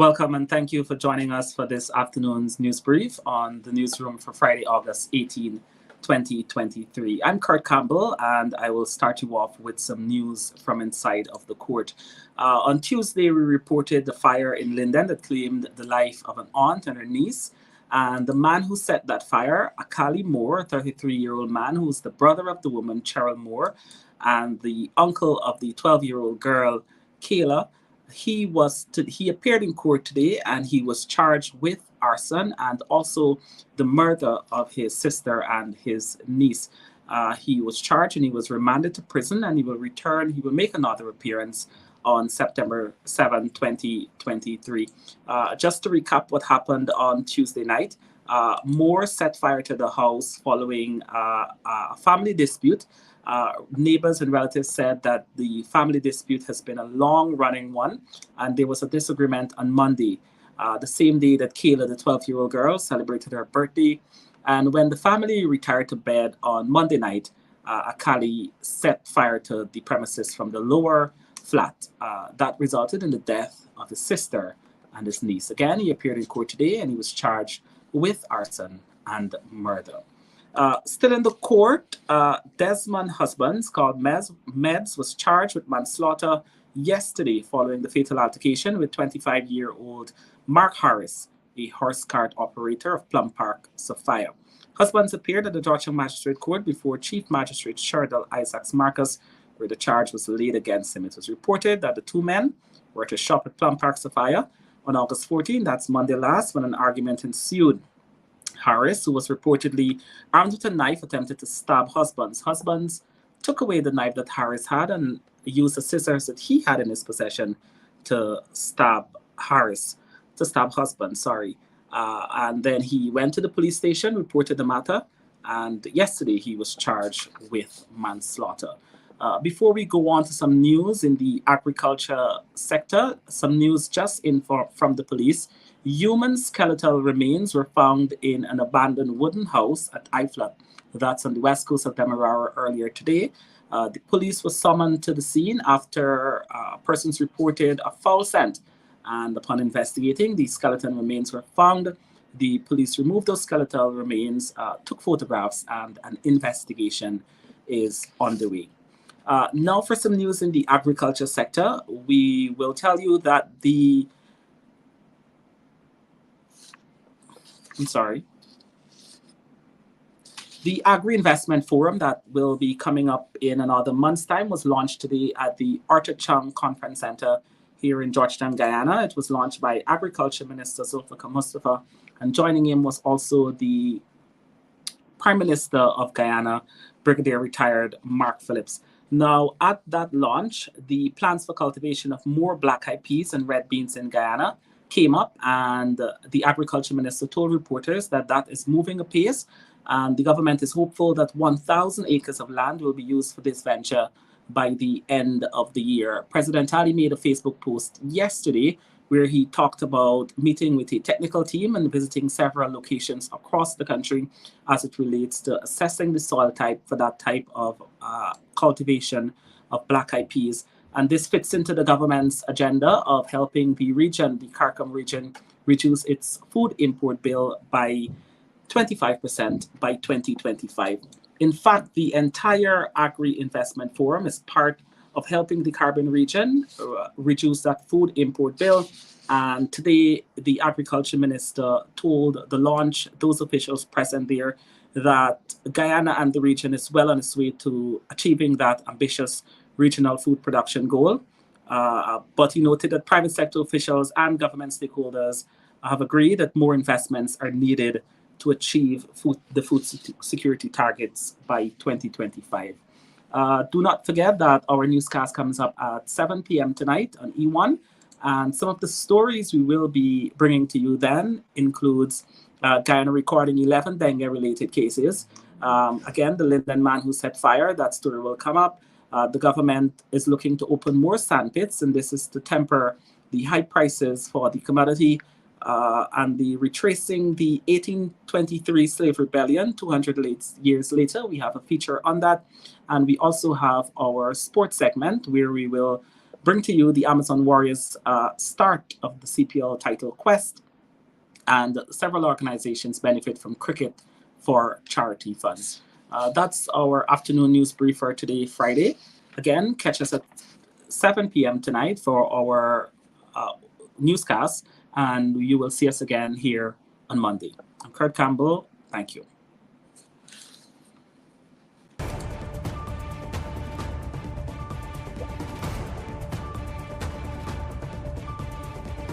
Welcome and thank you for joining us for this afternoon's news brief on the newsroom for Friday, August 18, 2023. I'm Kurt Campbell and I will start you off with some news from inside of the court. On Tuesday, we reported the fire in Linden that claimed the life of an aunt and her niece. And the man who set that fire, Akali Moore, a 33-year-old man who's the brother of the woman, Cheryl Moore, and the uncle of the 12-year-old girl, Kayla, he appeared in court today and he was charged with arson and also the murder of his sister and his niece. He was charged and he was remanded to prison, and he will make another appearance on September 7, 2023. Just to recap what happened on Tuesday night, Moore set fire to the house following a family dispute. Neighbors and relatives said that the family dispute has been a long-running one, and there was a disagreement on Monday, the same day that Kayla, the 12-year-old girl, celebrated her birthday. And when the family retired to bed on Monday night, Akali set fire to the premises from the lower flat. That resulted in the death of his sister and his niece. Again, he appeared in court today and he was charged with arson and murder. Still in the court, Desmond Husbands, called Meds, was charged with manslaughter yesterday following the fatal altercation with 25-year-old Mark Harris, a horse cart operator of Plum Park, Sophia. Husbands appeared at the Georgia Magistrate Court before Chief Magistrate Sherdal Isaacs Marcus, where the charge was laid against him. It was reported that the two men were to shop at Plum Park, Sophia on August 14, that's Monday last, when an argument ensued. Harris, who was reportedly armed with a knife, attempted to stab Husbands. Husbands took away the knife that Harris had and used the scissors that he had in his possession to stab Husbands. And then he went to the police station, reported the matter, and yesterday he was charged with manslaughter. Before we go on to some news in the agriculture sector, some news just in from the police. Human skeletal remains were found in an abandoned wooden house at Iflat. That's on the west coast of Demerara earlier today. The police was summoned to the scene after persons reported a foul scent. And upon investigating, the skeleton remains were found. The police removed those skeletal remains, took photographs, and an investigation is underway. Now for some news in the agriculture sector. We will tell you that the Agri-Investment Forum that will be coming up in another month's time was launched today at the Arthur Chung Conference Center here in Georgetown, Guyana. It was launched by Agriculture Minister Zulfikar Mustafa, and joining him was also the Prime Minister of Guyana, Brigadier Retired Mark Phillips. Now, at that launch, the plans for cultivation of more black-eyed peas and red beans in Guyana came up, and the Agriculture Minister told reporters that that is moving apace, and the government is hopeful that 1,000 acres of land will be used for this venture by the end of the year. President Ali made a Facebook post yesterday where he talked about meeting with a technical team and visiting several locations across the country as it relates to assessing the soil type for that type of cultivation of black-eyed peas. And this fits into the government's agenda of helping the region, the CARICOM region, reduce its food import bill by 25% by 2025. In fact, the entire Agri-Investment Forum is part of helping the Caribbean region reduce that food import bill. And today, the Agriculture Minister told the launch, those officials present there, that Guyana and the region is well on its way to achieving that ambitious regional food production goal. But he noted that private sector officials and government stakeholders have agreed that more investments are needed to achieve the food security targets by 2025. Do not forget that our newscast comes up at 7 p.m. tonight on E1. And some of the stories we will be bringing to you then includes Guyana recording 11 dengue-related cases. Again, the Linden man who set fire, that story will come up. The government is looking to open more sand pits, and this is to temper the high prices for the commodity. And the retracing the 1823 slave rebellion 200 years later. We have a feature on that. And we also have our sports segment where we will bring to you the Amazon Warriors start of the CPL title quest, and several organizations benefit from cricket for charity funds. That's our afternoon news brief for today, Friday. Again, catch us at 7 p.m. tonight for our newscast, and you will see us again here on Monday. I'm Kurt Campbell. Thank you.